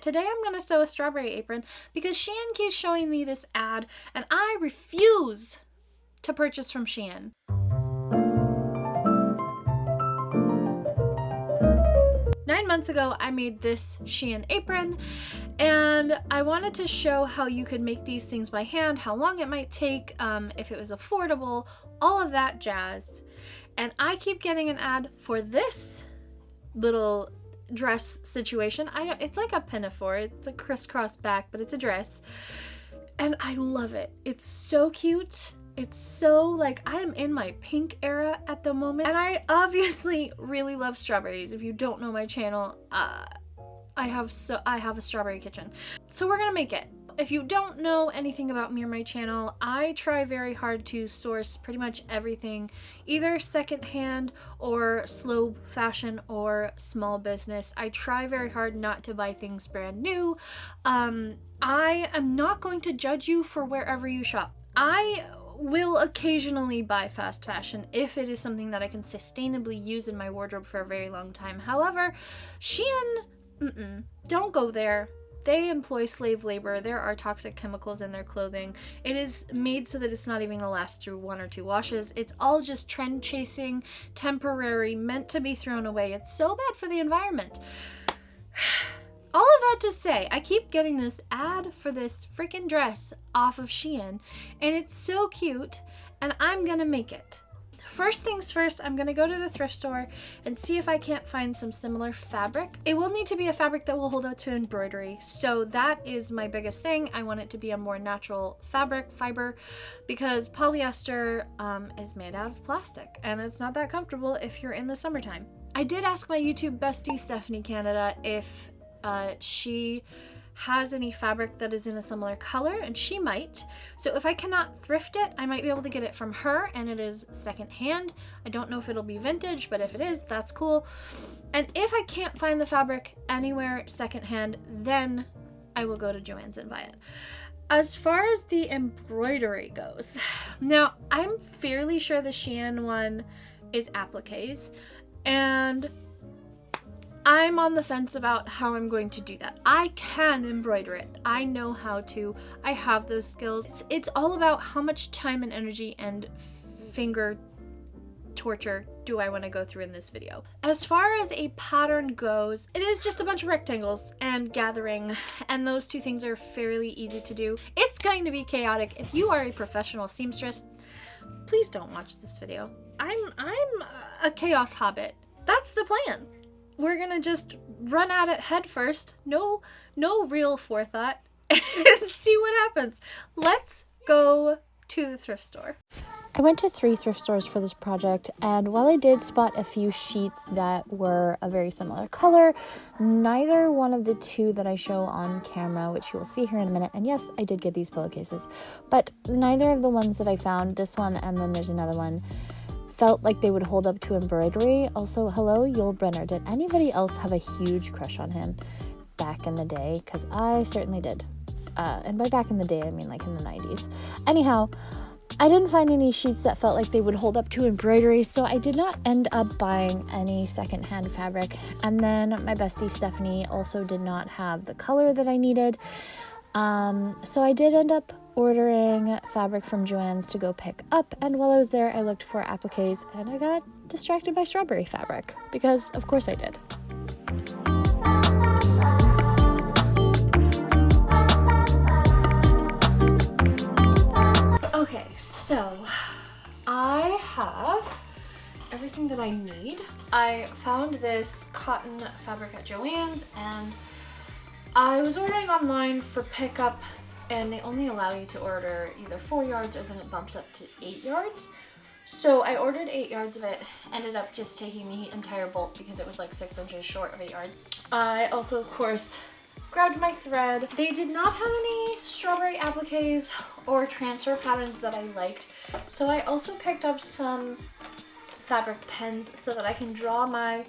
Today I'm going to sew a strawberry apron because Shein keeps showing me this ad and I refuse to purchase from Shein. Nine months ago, I made this Shein apron and I wanted to show how you could make these things by hand, how long it might take, if it was affordable, all of that jazz. And I keep getting an ad for this little dress situation. It's like a pinafore. It's a crisscross back, but it's a dress. And I love it. It's so cute. It's so, like, I am in my pink era at the moment. And I obviously really love strawberries. If you don't know my channel, I have a strawberry kitchen. So we're gonna make it. If you don't know anything about me or my channel, I try very hard to source pretty much everything, either secondhand or slow fashion or small business. I try very hard not to buy things brand new. I am not going to judge you for wherever you shop. I will occasionally buy fast fashion if it is something that I can sustainably use in my wardrobe for a very long time. However, Shein, don't go there. They employ slave labor. There are toxic chemicals in their clothing. It is made so that it's not even gonna last through 1 or 2 washes. It's all just trend chasing, temporary, meant to be thrown away. It's so bad for the environment. All of that to say, I keep getting this ad for this freaking dress off of Shein, and it's so cute, and I'm gonna make it. First things first, I'm gonna go to the thrift store and see if I can't find some similar fabric. It will need to be a fabric that will hold up to embroidery, so that is my biggest thing. I want it to be a more natural fiber, because polyester is made out of plastic, and it's not that comfortable if you're in the summertime. I did ask my YouTube bestie, Stephanie Canada, if she has any fabric that is in a similar color, and she might. So if I cannot thrift it, I might be able to get it from her, and it is secondhand. I don't know if it'll be vintage, but if it is, that's cool. And if I can't find the fabric anywhere secondhand, then I will go to Joann's and buy it. As far as the embroidery goes, now I'm fairly sure the Shein one is appliques, and I'm on the fence about how I'm going to do that. I can embroider it. I know how to. I have those skills. It's all about how much time and energy and finger torture do I want to go through in this video. As far as a pattern goes, it is just a bunch of rectangles and gathering, and those two things are fairly easy to do. It's going to be chaotic. If you are a professional seamstress, please don't watch this video. I'm a chaos hobbit. That's the plan. We're gonna just run at it head first, no real forethought, and see what happens. Let's go to the thrift store. I went to 3 thrift stores for this project, and while I did spot a few sheets that were a very similar color, neither one of the 2 that I show on camera, which you will see here in a minute, and yes, I did get these pillowcases, but neither of the ones that I found, this one and then there's another one, felt like they would hold up to embroidery. Also, hello, Yul Brynner. Did anybody else have a huge crush on him back in the day? Because I certainly did. And by back in the day, I mean like in the 90s. Anyhow, I didn't find any sheets that felt like they would hold up to embroidery, so I did not end up buying any secondhand fabric. And then my bestie Stephanie also did not have the color that I needed. So I did end up ordering fabric from Joann's to go pick up, and while I was there I looked for appliques and I got distracted by strawberry fabric, because of course I did. Okay, so I have everything that I need. I found this cotton fabric at Joann's, and I was ordering online for pickup, and they only allow you to order either 4 yards or then it bumps up to 8 yards. So I ordered 8 yards of it, ended up just taking the entire bolt because it was like 6 inches short of 8 yards. I also, of course, grabbed my thread. They did not have any strawberry appliques or transfer patterns that I liked, so I also picked up some fabric pens so that I can draw my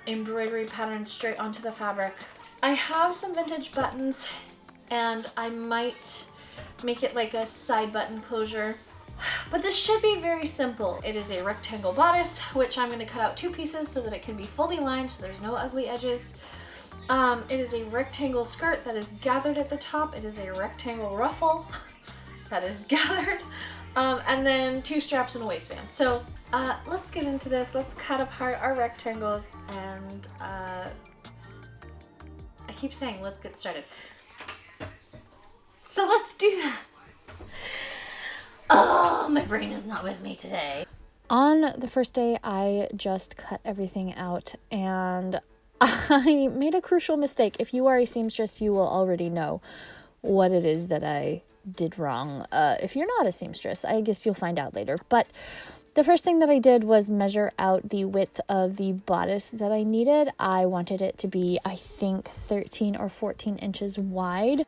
embroidery pattern straight onto the fabric. I have some vintage buttons, and I might make it like a side button closure, but this should be very simple. It is a rectangle bodice, which I'm going to cut out 2 pieces so that it can be fully lined so there's no ugly edges. It is a rectangle skirt that is gathered at the top. It is a rectangle ruffle that is gathered. And then 2 straps and a waistband. So let's get into this. Let's cut apart our rectangles and I keep saying let's get started. So let's do that. Oh, my brain is not with me today. On the first day, I just cut everything out and I made a crucial mistake. If you are a seamstress, you will already know what it is that I did wrong. If you're not a seamstress, I guess you'll find out later. But the first thing that I did was measure out the width of the bodice that I needed. I wanted it to be, I think, 13 or 14 inches wide.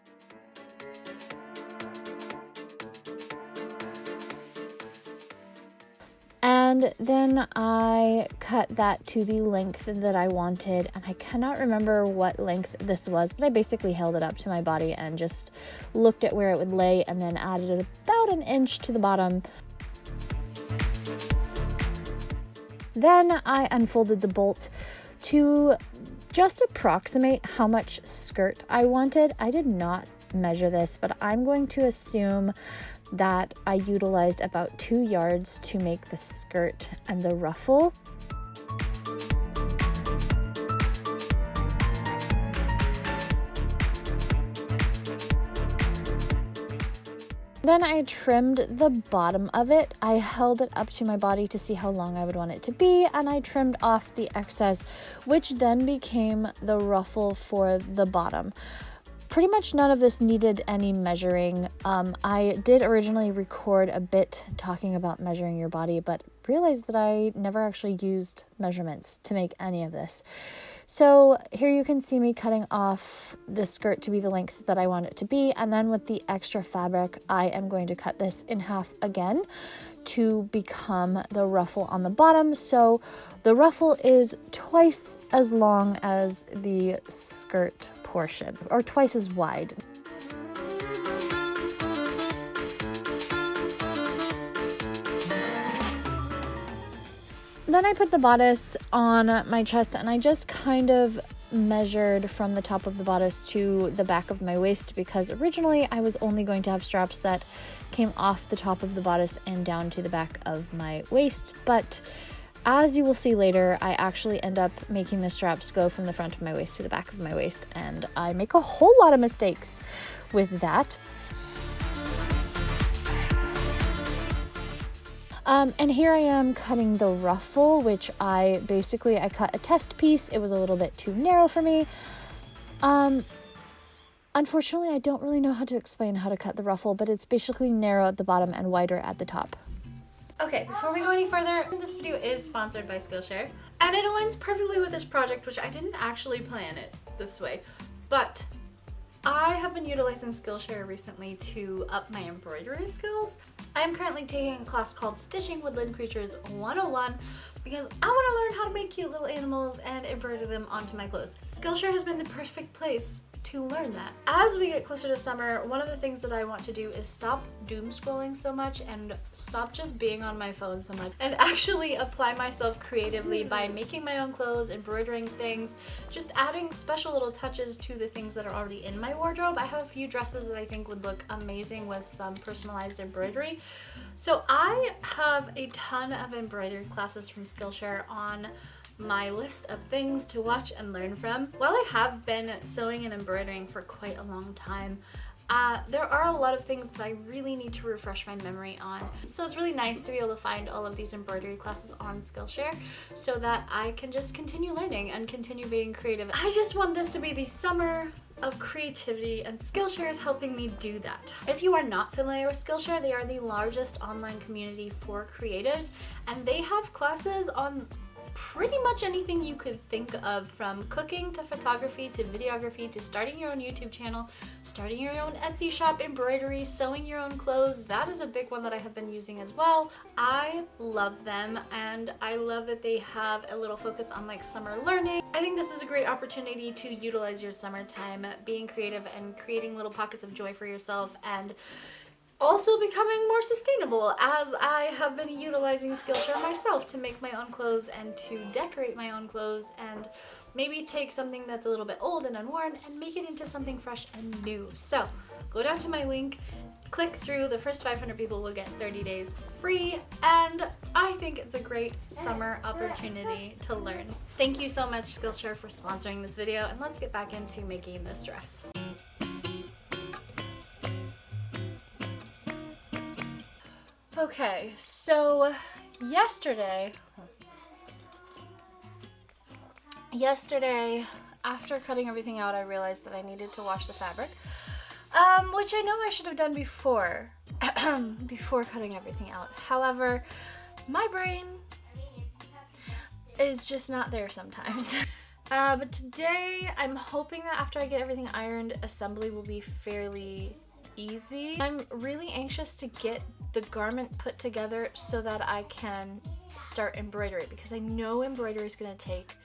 And then I cut that to the length that I wanted, and I cannot remember what length this was, but I basically held it up to my body and just looked at where it would lay and then added about an inch to the bottom. Then I unfolded the bolt to just approximate how much skirt I wanted. I did not measure this, but I'm going to assume that I utilized about 2 yards to make the skirt and the ruffle. Then I trimmed the bottom of it. I held it up to my body to see how long I would want it to be, and I trimmed off the excess, which then became the ruffle for the bottom. Pretty much none of this needed any measuring. I did originally record a bit talking about measuring your body, but realized that I never actually used measurements to make any of this. So here you can see me cutting off the skirt to be the length that I want it to be, and then with the extra fabric, I am going to cut this in half again to become the ruffle on the bottom. So the ruffle is twice as long as the skirt portion, or twice as wide. Then I put the bodice on my chest and I just kind of measured from the top of the bodice to the back of my waist, because originally I was only going to have straps that came off the top of the bodice and down to the back of my waist, but as you will see later, I actually end up making the straps go from the front of my waist to the back of my waist, and I make a whole lot of mistakes with that. And here I am cutting the ruffle, which I cut a test piece. It was a little bit too narrow for me. Unfortunately, I don't really know how to explain how to cut the ruffle, but it's basically narrow at the bottom and wider at the top. Okay, before we go any further, this video is sponsored by Skillshare, and it aligns perfectly with this project, which I didn't actually plan it this way, but I have been utilizing Skillshare recently to up my embroidery skills. I am currently taking a class called Stitching Woodland Creatures 101 because I want to learn how to make cute little animals and embroider them onto my clothes. Skillshare has been the perfect place to learn that. As we get closer to summer, one of the things that I want to do is stop doom scrolling so much and stop just being on my phone so much and actually apply myself creatively by making my own clothes, embroidering things, just adding special little touches to the things that are already in my wardrobe. I have a few dresses that I think would look amazing with some personalized embroidery. So I have a ton of embroidery classes from Skillshare on my list of things to watch and learn from. While I have been sewing and embroidering for quite a long time, there are a lot of things that I really need to refresh my memory on. So it's really nice to be able to find all of these embroidery classes on Skillshare so that I can just continue learning and continue being creative. I just want this to be the summer of creativity, and Skillshare is helping me do that. If you are not familiar with Skillshare, they are the largest online community for creatives, and they have classes on pretty much anything you could think of, from cooking to photography to videography to starting your own YouTube channel, starting your own Etsy shop, embroidery, sewing your own clothes. That is a big one that I have been using as well. I love them, and I love that they have a little focus on like summer learning. I think this is a great opportunity to utilize your summertime being creative and creating little pockets of joy for yourself, and also becoming more sustainable, as I have been utilizing Skillshare myself to make my own clothes and to decorate my own clothes and maybe take something that's a little bit old and unworn and make it into something fresh and new. So go down to my link, click through. The first 500 people will get 30 days free, and I think it's a great summer opportunity to learn. Thank you so much, Skillshare, for sponsoring this video, and let's get back into making this dress. Okay, so yesterday, after cutting everything out, I realized that I needed to wash the fabric, which I know I should have done before, before cutting everything out. However, my brain is just not there sometimes. But today, I'm hoping that after I get everything ironed, assembly will be fairly easy. I'm really anxious to get the garment put together so that I can start embroidery, because I know embroidery is going to take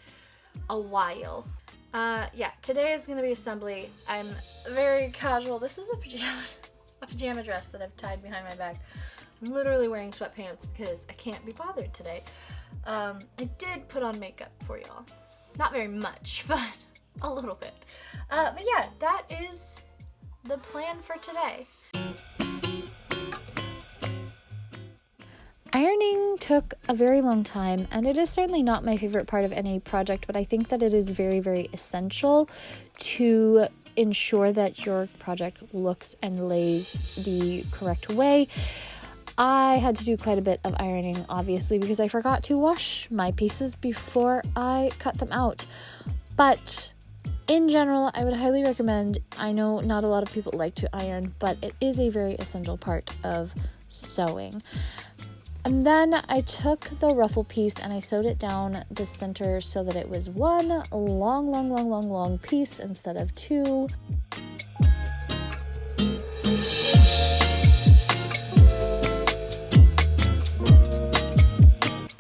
a while. Yeah, today is going to be assembly. I'm very casual. This is a pajama dress that I've tied behind my back. I'm literally wearing sweatpants because I can't be bothered today. I did put on makeup for y'all. Not very much, but a little bit. But yeah, that is the plan for today. Ironing took a very long time, and it is certainly not my favorite part of any project, but I think that it is very, very essential to ensure that your project looks and lays the correct way. I had to do quite a bit of ironing, obviously, because I forgot to wash my pieces before I cut them out. But in general, I would highly recommend. I know not a lot of people like to iron, but it is a very essential part of sewing. And then I took the ruffle piece and I sewed it down the center so that it was one long piece instead of two.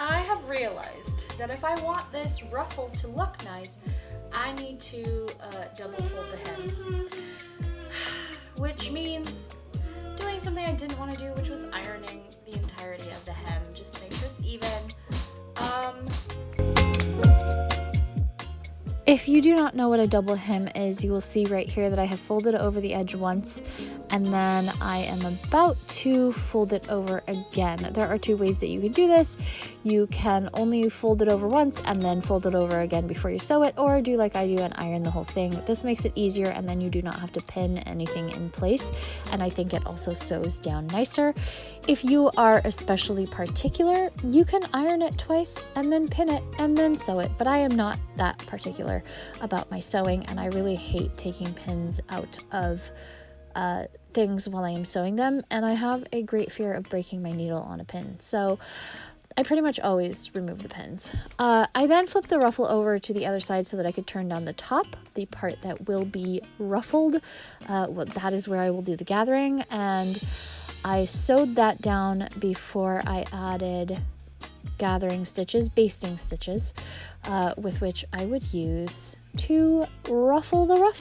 I have realized that if I want this ruffle to look nice, I need to double fold the hem, which means doing something I didn't want to do, which was ironing the entirety of the hem, just to make sure it's even. If you do not know what a double hem is, you will see right here that I have folded over the edge once, and then I am about to fold it over again. There are two ways that you can do this. You can only fold it over once and then fold it over again before you sew it, or do like I do and iron the whole thing. This makes it easier, and then you do not have to pin anything in place, and I think it also sews down nicer. If you are especially particular, you can iron it twice and then pin it and then sew it, but I am not that particular about my sewing, and I really hate taking pins out of things while I am sewing them, and I have a great fear of breaking my needle on a pin, so I pretty much always remove the pins. I then flipped the ruffle over to the other side so that I could turn down the top, the part that will be ruffled. That is where I will do the gathering, and I sewed that down before I added gathering stitches, basting stitches, with which I would use to ruffle the ruff.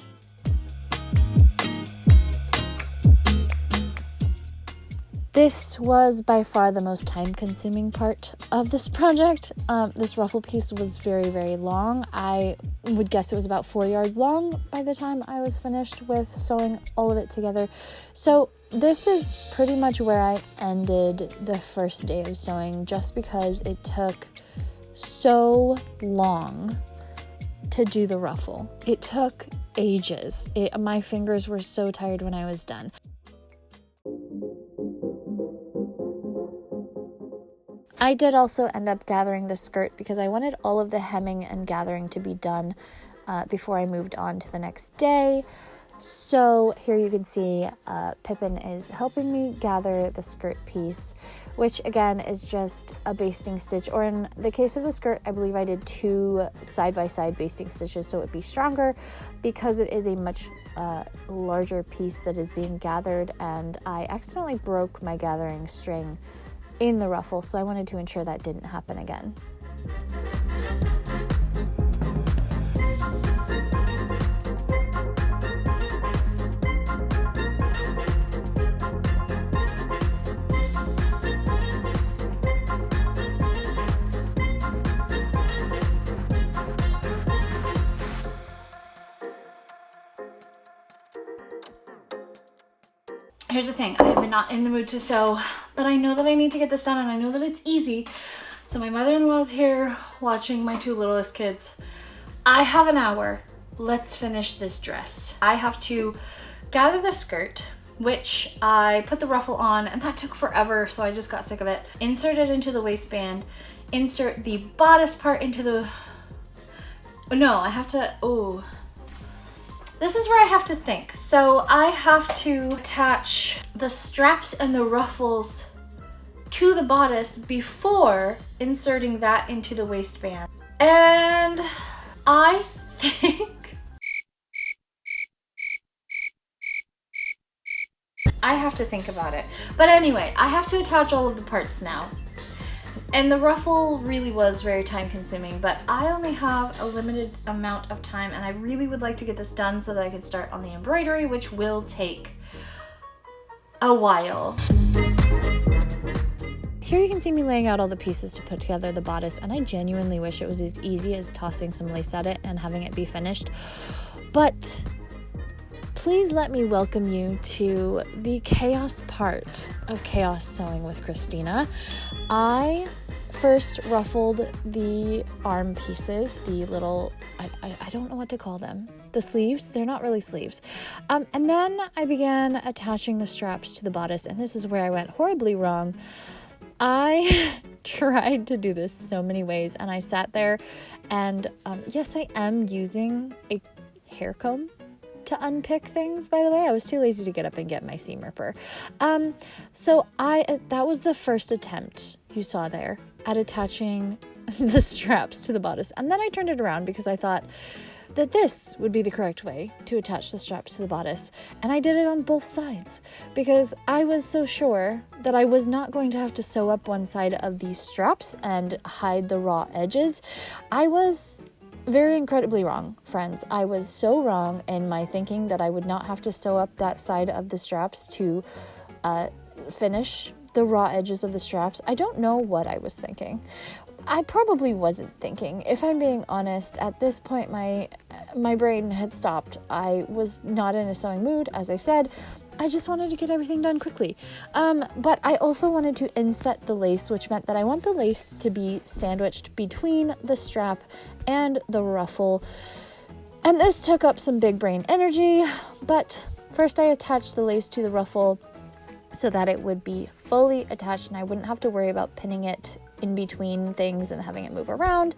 This was by far the most time-consuming part of this project. This ruffle piece was very, very long. I would guess it was about 4 yards long by the time I was finished with sewing all of it together. So this is pretty much where I ended the first day of sewing, just because it took so long to do the ruffle. It took ages. My fingers were so tired when I was done. I did also end up gathering the skirt because I wanted all of the hemming and gathering to be done before I moved on to the next day. So here you can see Pippin is helping me gather the skirt piece, which again is just a basting stitch, or in the case of the skirt, I believe I did 2 side-by-side basting stitches so it would be stronger, because it is a much larger piece that is being gathered, and I accidentally broke my gathering string in the ruffle, so I wanted to ensure that didn't happen again. here's the thing, I have been not in the mood to sew, but I know that I need to get this done and I know that it's easy. So my mother-in-law is here watching my two littlest kids. I have an hour. Let's finish this dress. I have to gather the skirt, which I put the ruffle on, and that took forever, so I just got sick of it. Insert it into the waistband, insert the bodice part into the, no, I have to, oh. This is where I have to think. So I have to attach the straps and the ruffles to the bodice before inserting that into the waistband. And I think I have to think about it. But anyway, I have to attach all of the parts now. And the ruffle really was very time consuming, but I only have a limited amount of time and I really would like to get this done so that I can start on the embroidery, which will take a while. Here you can see me laying out all the pieces to put together the bodice, and I genuinely wish it was as easy as tossing some lace at it and having it be finished. But please let me welcome you to the chaos part of Chaos Sewing with Kristina. I first ruffled the arm pieces, the little, I don't know what to call them, the sleeves. They're not really sleeves. And then I began attaching the straps to the bodice, and this is where I went horribly wrong. I tried to do this so many ways, and I sat there and yes, I am using a hair comb to unpick things, by the way. I was too lazy to get up and get my seam ripper. So that was the first attempt you saw there at attaching the straps to the bodice. And then I turned it around because I thought that this would be the correct way to attach the straps to the bodice. And I did it on both sides because I was so sure that I was not going to have to sew up one side of these straps and hide the raw edges. I was very incredibly wrong, friends. I was so wrong in my thinking that I would not have to sew up that side of the straps to finish the raw edges of the straps. I don't know what I was thinking. I probably wasn't thinking. If I'm being honest, at this point my brain had stopped. I was not in a sewing mood, as I said. I just wanted to get everything done quickly. But I also wanted to inset the lace, which meant that I want the lace to be sandwiched between the strap and the ruffle. And this took up some big brain energy, but first I attached the lace to the ruffle so that it would be fully attached and I wouldn't have to worry about pinning it in between things and having it move around.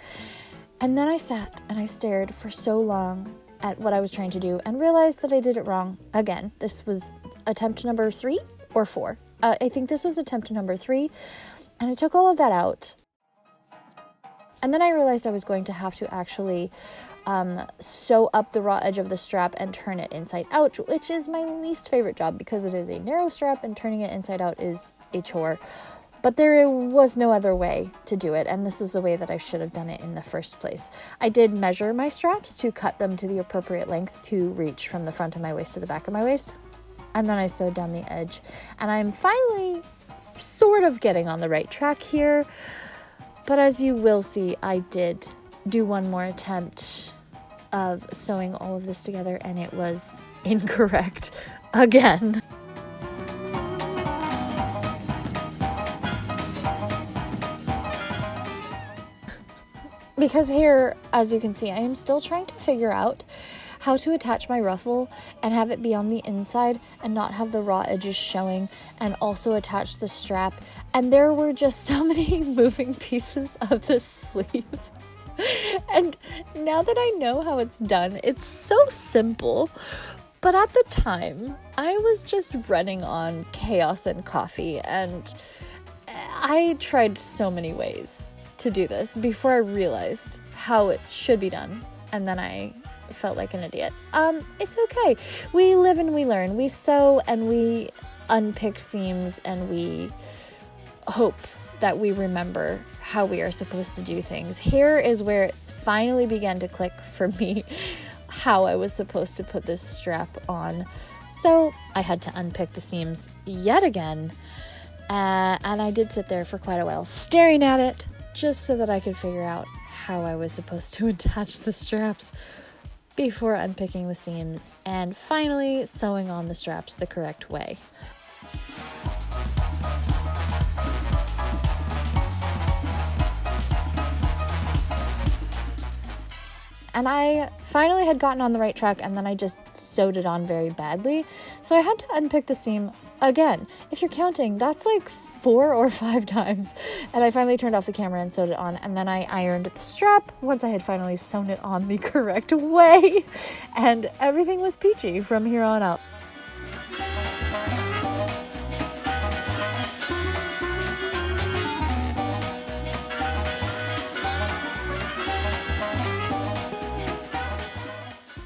And then I sat and I stared for so long at what I was trying to do and realized that I did it wrong again. This was attempt number 3 or 4. I think this was attempt number 3, and I took all of that out. And then I realized I was going to have to actually sew up the raw edge of the strap and turn it inside out, which is my least favorite job because it is a narrow strap and turning it inside out is a chore. But there was no other way to do it, and this is the way that I should have done it in the first place. I did measure my straps to cut them to the appropriate length to reach from the front of my waist to the back of my waist, and then I sewed down the edge. And I'm finally sort of getting on the right track here, but as you will see, I did do one more attempt of sewing all of this together, and it was incorrect again. Because here, as you can see, I am still trying to figure out how to attach my ruffle and have it be on the inside and not have the raw edges showing, and also attach the strap. And there were just so many moving pieces of this sleeve. And now that I know how it's done, it's so simple. But at the time, I was just running on chaos and coffee, and I tried so many ways to do this before I realized how it should be done, and then I felt like an idiot. It's okay. We live and we learn. We sew and we unpick seams, and we hope that we remember how we are supposed to do things. Here is where it finally began to click for me how I was supposed to put this strap on. So I had to unpick the seams yet again, and I did sit there for quite a while staring at it, just so that I could figure out how I was supposed to attach the straps before unpicking the seams and finally sewing on the straps the correct way. and I finally had gotten on the right track, and then I just sewed it on very badly. So I had to unpick the seam again. If you're counting, that's like 4 or 5 times. And I finally turned off the camera and sewed it on, and then I ironed the strap once I had finally sewn it on the correct way, and everything was peachy from here on out.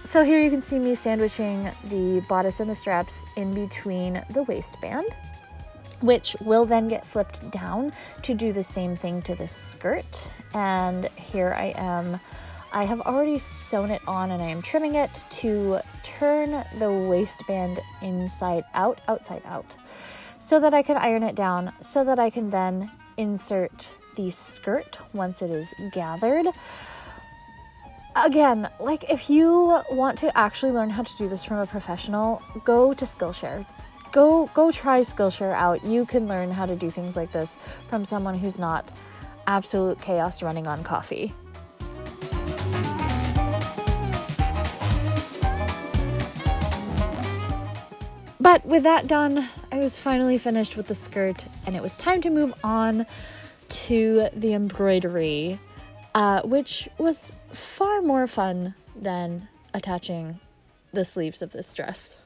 So here you can see me sandwiching the bodice and the straps in between the waistband, which will then get flipped down to do the same thing to the skirt. And here I am. I have already sewn it on, and I am trimming it to turn the waistband inside out, outside out, so that I can iron it down, so that I can then insert the skirt once it is gathered. Again, like, if you want to actually learn how to do this from a professional, go to Skillshare. Go try Skillshare out. You can learn how to do things like this from someone who's not absolute chaos running on coffee. But with that done, I was finally finished with the skirt, and it was time to move on to the embroidery, which was far more fun than attaching the sleeves of this dress.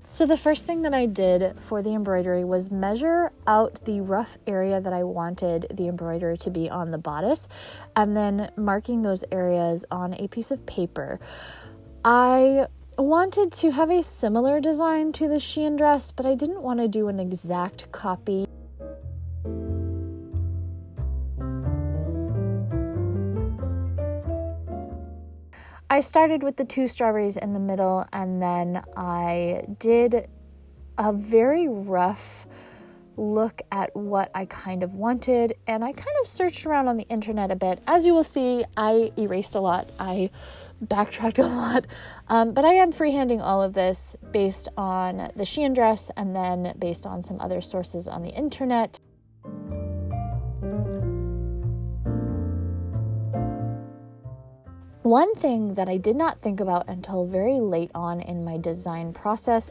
So the first thing that I did for the embroidery was measure out the rough area that I wanted the embroidery to be on the bodice, and then marking those areas on a piece of paper. I wanted to have a similar design to the SHEIN dress, but I didn't want to do an exact copy. I started with the 2 strawberries in the middle, and then I did a very rough look at what I kind of wanted, and I kind of searched around on the internet a bit. As you will see, I erased a lot. I backtracked a lot, but I am freehanding all of this based on the SHEIN dress and then based on some other sources on the internet. One thing that I did not think about until very late on in my design process,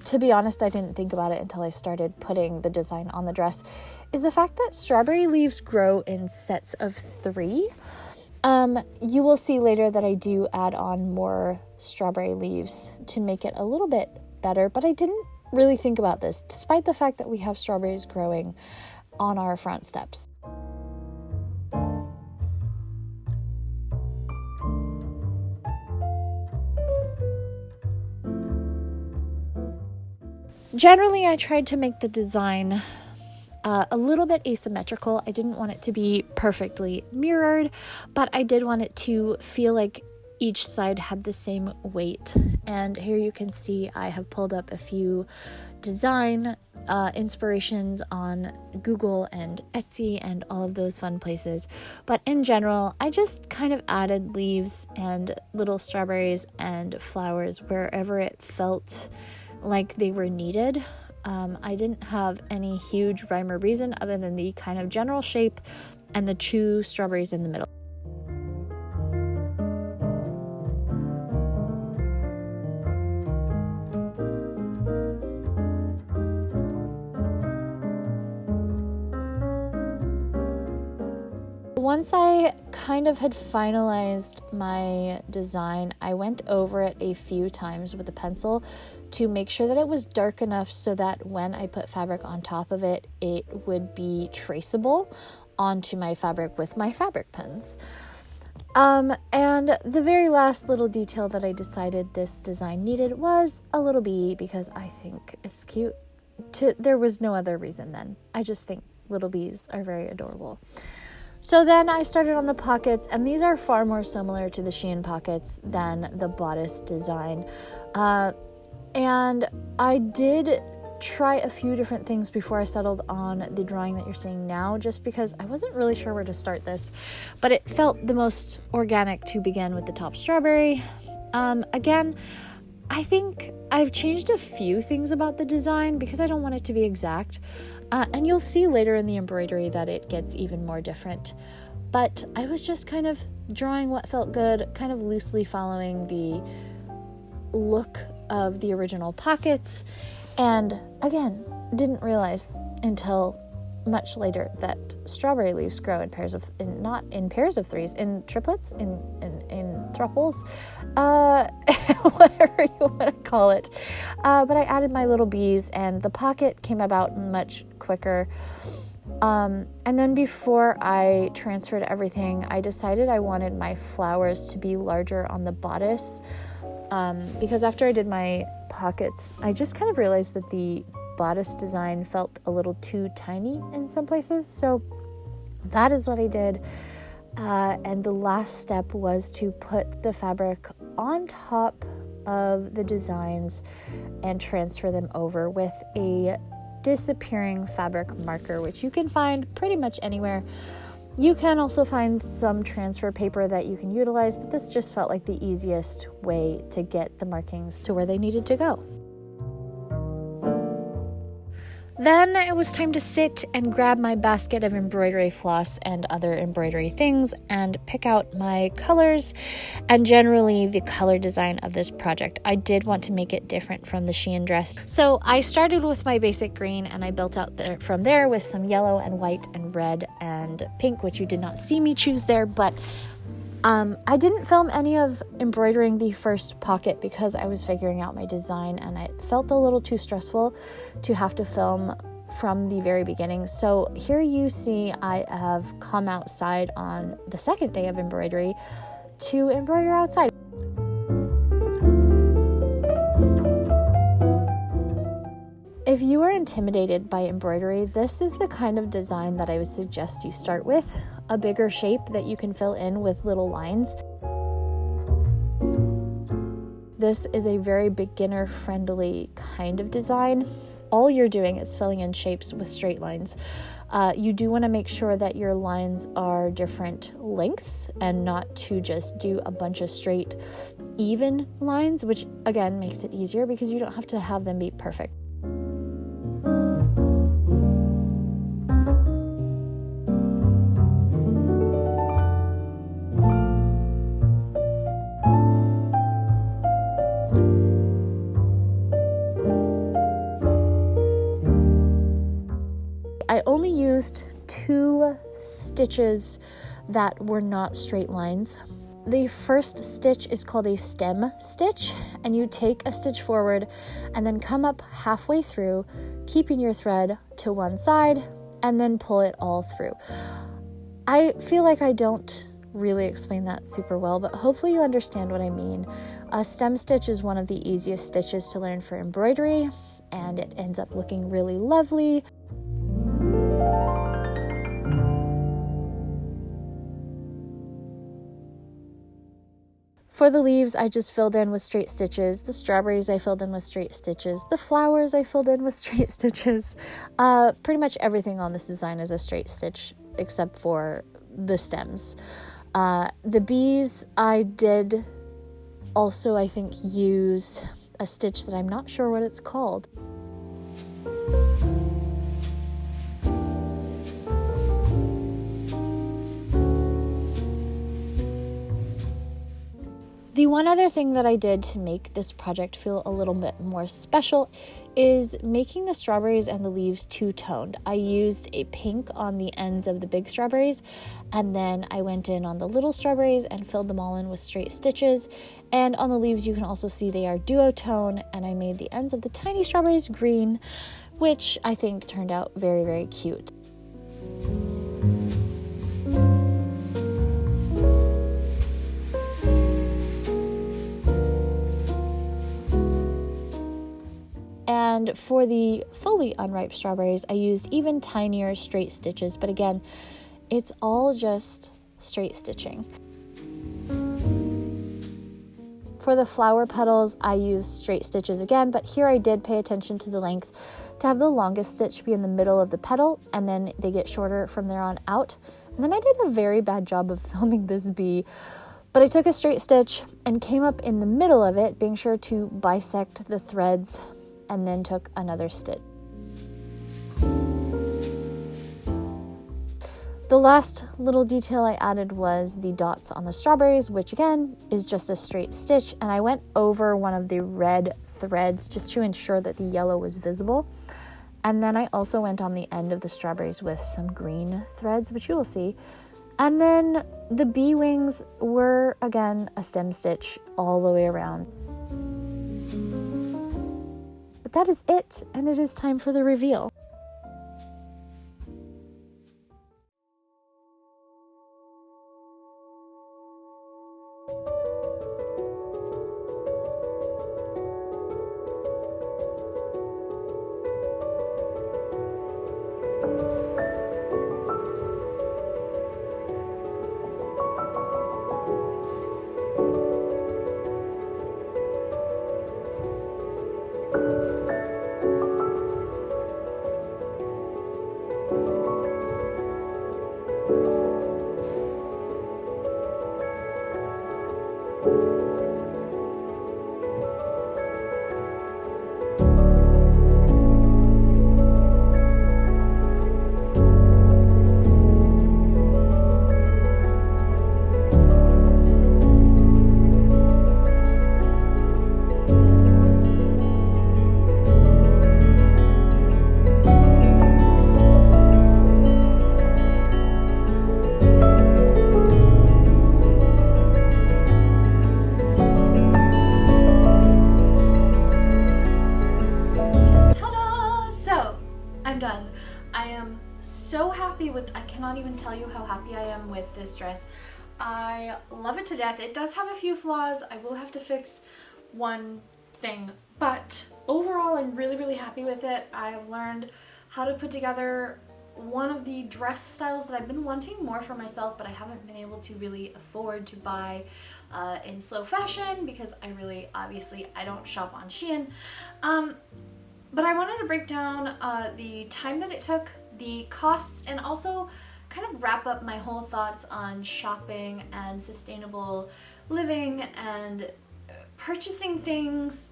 to be honest, I didn't think about it until I started putting the design on the dress, is the fact that strawberry leaves grow in sets of 3. You will see later that I do add on more strawberry leaves to make it a little bit better, but I didn't really think about this, despite the fact that we have strawberries growing on our front steps. Generally, I tried to make the design a little bit asymmetrical. I didn't want it to be perfectly mirrored, but I did want it to feel like each side had the same weight. And here you can see I have pulled up a few design inspirations on Google and Etsy and all of those fun places. But in general, I just kind of added leaves and little strawberries and flowers wherever it felt like they were needed. I didn't have any huge rhyme or reason other than the kind of general shape and the 2 strawberries in the middle. Once I kind of had finalized my design, I went over it a few times with a pencil to make sure that it was dark enough so that when I put fabric on top of it, it would be traceable onto my fabric with my fabric pens. And the very last little detail that I decided this design needed was a little bee, because I think it's cute. There was no other reason then. I just think little bees are very adorable. So then I started on the pockets, and these are far more similar to the SHEIN pockets than the bodice design. And I did try a few different things before I settled on the drawing that you're seeing now, just because I wasn't really sure where to start this, but it felt the most organic to begin with the top strawberry. Again, I think I've changed a few things about the design because I don't want it to be exact. And you'll see later in the embroidery that it gets even more different. But I was just kind of drawing what felt good, kind of loosely following the look of the original pockets. And again, didn't realize until much later that strawberry leaves grow in pairs of, not in pairs of threes, in triplets, in thruples, whatever you want to call it. But I added my little bees, and the pocket came about much quicker. And then before I transferred everything, I decided I wanted my flowers to be larger on the bodice, because after I did my pockets, I just kind of realized that the bodice design felt a little too tiny in some places. So that is what I did. And the last step was to put the fabric on top of the designs and transfer them over with a disappearing fabric marker, which you can find pretty much anywhere. You can also find some transfer paper that you can utilize, but this just felt like the easiest way to get the markings to where they needed to go. Then it was time to sit and grab my basket of embroidery floss and other embroidery things and pick out my colors and generally the color design of this project. I did want to make it different from the SHEIN dress. So I started with my basic green and I built out from there with some yellow and white and red and pink, which you did not see me choose there, but I didn't film any of embroidering the first pocket because I was figuring out my design and it felt a little too stressful to have to film from the very beginning. So here you see I have come outside on the second day of embroidery to embroider outside. If you are intimidated by embroidery, this is the kind of design that I would suggest you start with. A bigger shape that you can fill in with little lines. This is a very beginner-friendly kind of design. All you're doing is filling in shapes with straight lines. You do want to make sure that your lines are different lengths and not to just do a bunch of straight, even lines, which again makes it easier because you don't have to have them be perfect. I only used 2 stitches that were not straight lines. The first stitch is called a stem stitch, and you take a stitch forward and then come up halfway through, keeping your thread to one side, and then pull it all through. I feel like I don't really explain that super well, but hopefully you understand what I mean. A stem stitch is one of the easiest stitches to learn for embroidery, and it ends up looking really lovely. For the leaves, I just filled in with straight stitches. The strawberries, I filled in with straight stitches. The flowers, I filled in with straight stitches. Pretty much everything on this design is a straight stitch, except for the stems. The bees, I did also, I think, use a stitch that I'm not sure what it's called. The one other thing that I did to make this project feel a little bit more special is making the strawberries and the leaves two-toned. I used a pink on the ends of the big strawberries, and then I went in on the little strawberries and filled them all in with straight stitches. And on the leaves, you can also see they are duotone, and I made the ends of the tiny strawberries green, which I think turned out very, very cute. And for the fully unripe strawberries, I used even tinier straight stitches, but again, it's all just straight stitching. For the flower petals, I used straight stitches again, but here I did pay attention to the length to have the longest stitch be in the middle of the petal, and then they get shorter from there on out. And then I did a very bad job of filming this bee, but I took a straight stitch and came up in the middle of it, being sure to bisect the threads, and then took another stitch. The last little detail I added was the dots on the strawberries, which again is just a straight stitch, and I went over one of the red threads just to ensure that the yellow was visible. And then I also went on the end of the strawberries with some green threads, which you will see. And then the bee wings were again a stem stitch all the way around. But that is it, and it is time for the reveal. I cannot even tell you how happy I am with this dress. I love it to death. It does have a few flaws. I will have to fix one thing, but overall I'm really happy with it. I have learned how to put together one of the dress styles that I've been wanting more for myself, but I haven't been able to really afford to buy in slow fashion because obviously I don't shop on Shein. But I wanted to break down the time that it took, the costs, and also kind of wrap up my whole thoughts on shopping and sustainable living and purchasing things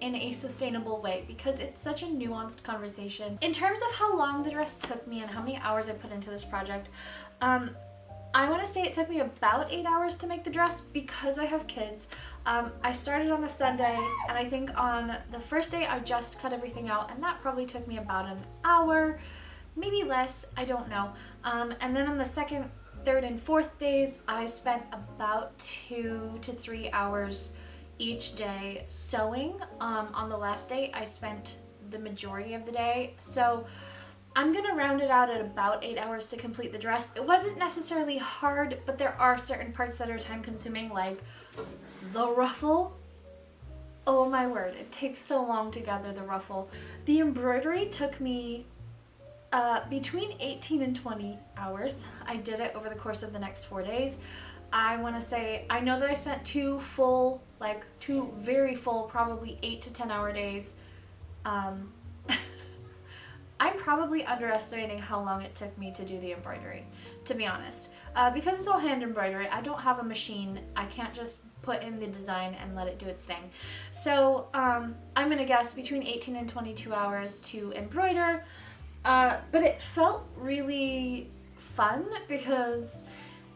in a sustainable way, because it's such a nuanced conversation. In terms of how long the dress took me and how many hours I put into this project, I want to say it took me about 8 hours to make the dress because I have kids. I started on a Sunday, and I think on the first day I just cut everything out, and that probably took me about an hour, maybe less, I don't know. And then on the second, third, and fourth days, I spent about 2 to 3 hours each day sewing. On the last day, I spent the majority of the day. So I'm gonna round it out at about 8 hours to complete the dress. It wasn't necessarily hard, but there are certain parts that are time consuming, like the ruffle. Oh my word, it takes so long to gather the ruffle. The embroidery took me between 18 and 20 hours. I did it over the course of the next 4 days. I want to say, I know that I spent two very full, probably 8 to 10 hour days. I'm probably underestimating how long it took me to do the embroidery, to be honest. Because it's all hand embroidery, I don't have a machine. I can't just put in the design and let it do its thing. So I'm going to guess between 18 and 22 hours to embroider. But it felt really fun because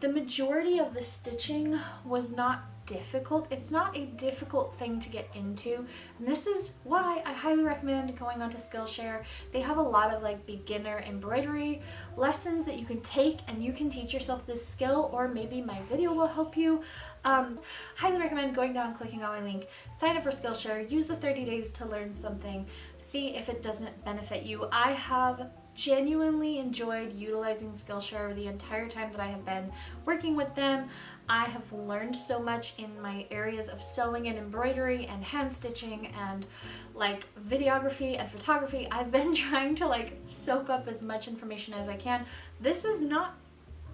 the majority of the stitching was not difficult. It's not a difficult thing to get into, and this is why I highly recommend going onto Skillshare. They have a lot of like beginner embroidery lessons that you can take, and you can teach yourself this skill, or maybe my video will help you. Highly recommend going down, clicking on my link, sign up for Skillshare, use the 30 days to learn something, see if it doesn't benefit you. I have genuinely enjoyed utilizing Skillshare the entire time that I have been working with them. I have learned so much in my areas of sewing and embroidery and hand stitching and like videography and photography. I've been trying to like soak up as much information as I can. This is not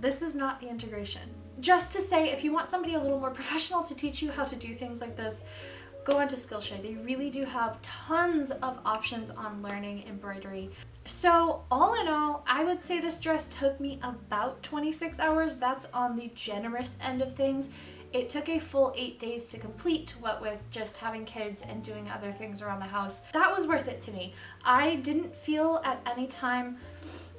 the integration. Just to say, if you want somebody a little more professional to teach you how to do things like this, go onto Skillshare. They really do have tons of options on learning embroidery. So all in all, I would say this dress took me about 26 hours. That's on the generous end of things. It took a full 8 days to complete, what with just having kids and doing other things around the house. That was worth it to me. I didn't feel at any time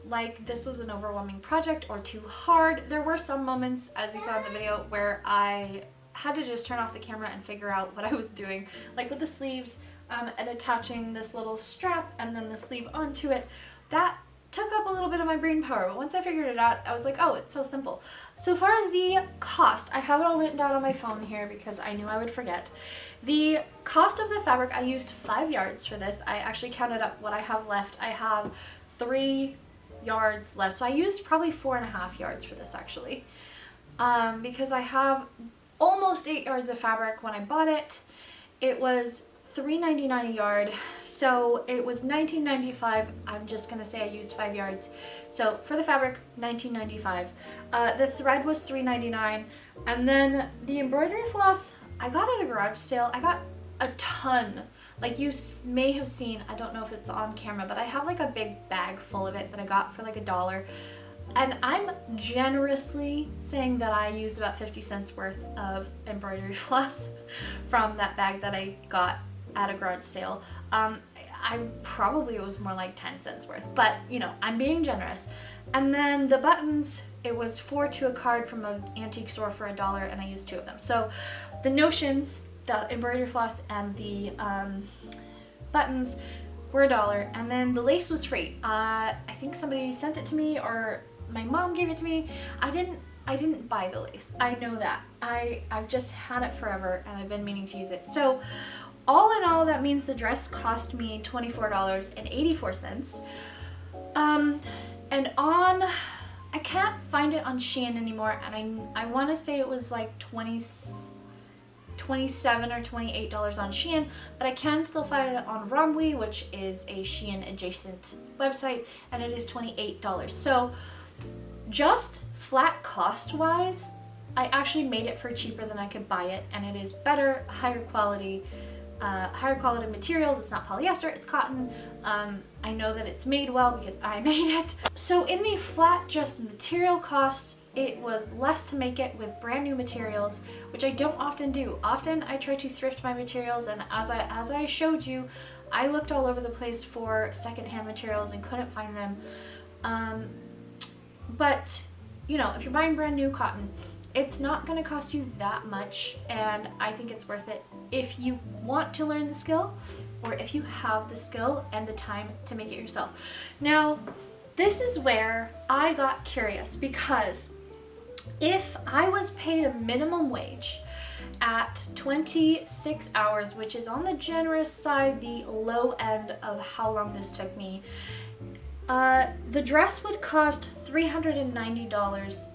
like this was an overwhelming project or too hard. There were some moments, as you saw in the video, where I had to just turn off the camera and figure out what I was doing, like with the sleeves and attaching this little strap and then the sleeve onto it. That took up a little bit of my brain power, but once I figured it out, I was like, oh, it's so simple. So far as the cost, I have it all written down on my phone here because I knew I would forget. The cost of the fabric, I used 5 yards for this. I actually counted up what I have left. I have 3 yards left, so I used probably 4.5 yards for this actually, because I have almost 8 yards of fabric. When I bought it, it was $3.99 a yard, so it was $19.95. I'm just gonna say I used 5 yards. So for the fabric, $19.95. The thread was $3.99, and then the embroidery floss I got at a garage sale. I got a ton. Like you may have seen, I don't know if it's on camera, but I have like a big bag full of it that I got for like $1. And I'm generously saying that I used about 50 cents worth of embroidery floss from that bag that I got at a garage sale. I probably, it was more like 10 cents worth, but you know, I'm being generous. And then the buttons, it was 4 to a card from an antique store for $1, and I used 2 of them. So the notions, the embroidery floss and the buttons were $1, and then the lace was free. I think somebody sent it to me, or my mom gave it to me. I didn't buy the lace. I know that. I've just had it forever and I've been meaning to use it. So all in all, that means the dress cost me $24.84. And on, I can't find it on SHEIN anymore, and I want to say it was like $27 or $28 on SHEIN, but I can still find it on Romwe, which is a SHEIN adjacent website, and it is $28. So just flat cost wise, I actually made it for cheaper than I could buy it, and it is better, higher quality materials. It's not polyester, it's cotton. I know that it's made well because I made it. So in the flat just material costs, it was less to make it with brand new materials, which I don't often do. Often I try to thrift my materials, and as I showed you, I looked all over the place for secondhand materials and couldn't find them. But you know, if you're buying brand new cotton, it's not going to cost you that much, and I think it's worth it if you want to learn the skill, or if you have the skill and the time to make it yourself. Now, this is where I got curious, because if I was paid a minimum wage at 26 hours, which is on the generous side, the low end of how long this took me, the dress would cost $390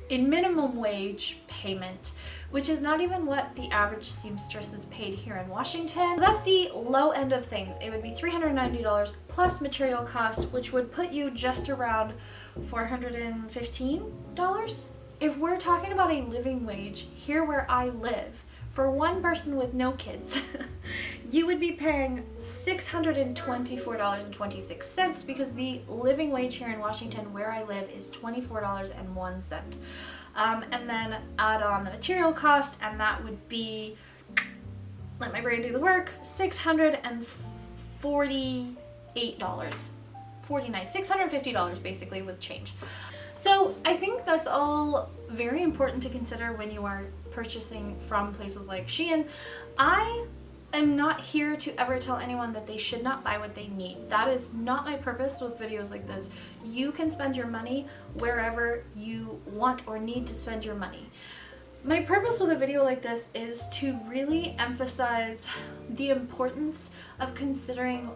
in minimum wage payment, which is not even what the average seamstress is paid here in Washington. So that's the low end of things. It would be $390 plus material costs, which would put you just around $415. If we're talking about a living wage here where I live, for one person with no kids, you would be paying $624.26, because the living wage here in Washington where I live is $24.01. And then add on the material cost, and that would be, let my brain do the work, $650 basically with change. So I think that's all very important to consider when you are purchasing from places like SHEIN. I am not here to ever tell anyone that they should not buy what they need. That is not my purpose with videos like this. You can spend your money wherever you want or need to spend your money. My purpose with a video like this is to really emphasize the importance of considering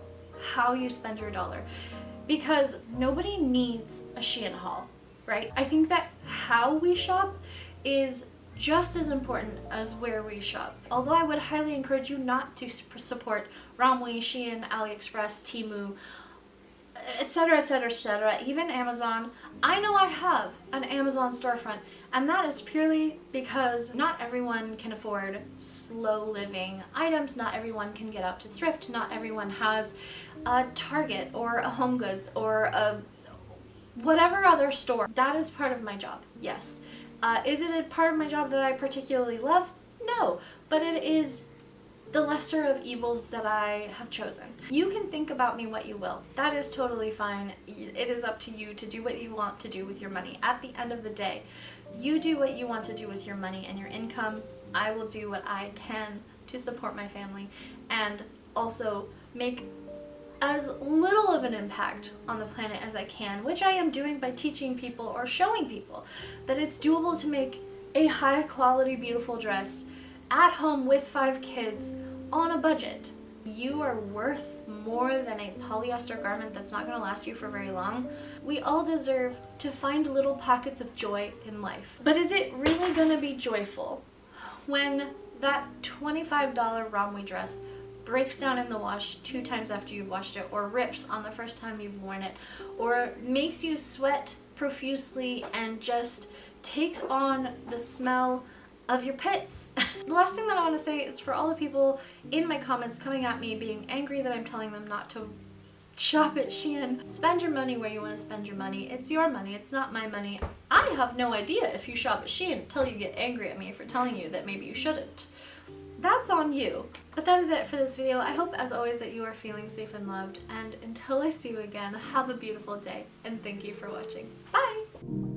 how you spend your dollar, because nobody needs a SHEIN haul, right? I think that how we shop is just as important as where we shop. Although I would highly encourage you not to support Romwe, SHEIN, AliExpress, Temu, etc, etc, etc, even Amazon. I know I have an Amazon storefront, and that is purely because not everyone can afford slow living items, not everyone can get out to thrift, not everyone has a Target or a Home Goods or a whatever other store. That is part of my job, yes. Is it a part of my job that I particularly love? No, but it is the lesser of evils that I have chosen. You can think about me what you will. That is totally fine. It is up to you to do what you want to do with your money. At the end of the day, you do what you want to do with your money and your income. I will do what I can to support my family and also make as little of an impact on the planet as I can, which I am doing by teaching people or showing people that it's doable to make a high quality, beautiful dress at home with 5 kids on a budget. You are worth more than a polyester garment that's not going to last you for very long. We all deserve to find little pockets of joy in life. But is it really going to be joyful when that $25 Romwe dress breaks down in the wash 2 times after you've washed it, or rips on the first time you've worn it, or makes you sweat profusely and just takes on the smell of your pits? The last thing that I want to say is for all the people in my comments coming at me being angry that I'm telling them not to shop at Shein. Spend your money where you want to spend your money. It's your money, it's not my money. I have no idea if you shop at Shein until you get angry at me for telling you that maybe you shouldn't. That's on you. But that is it for this video. I hope, as always, that you are feeling safe and loved. And until I see you again, have a beautiful day. And thank you for watching. Bye!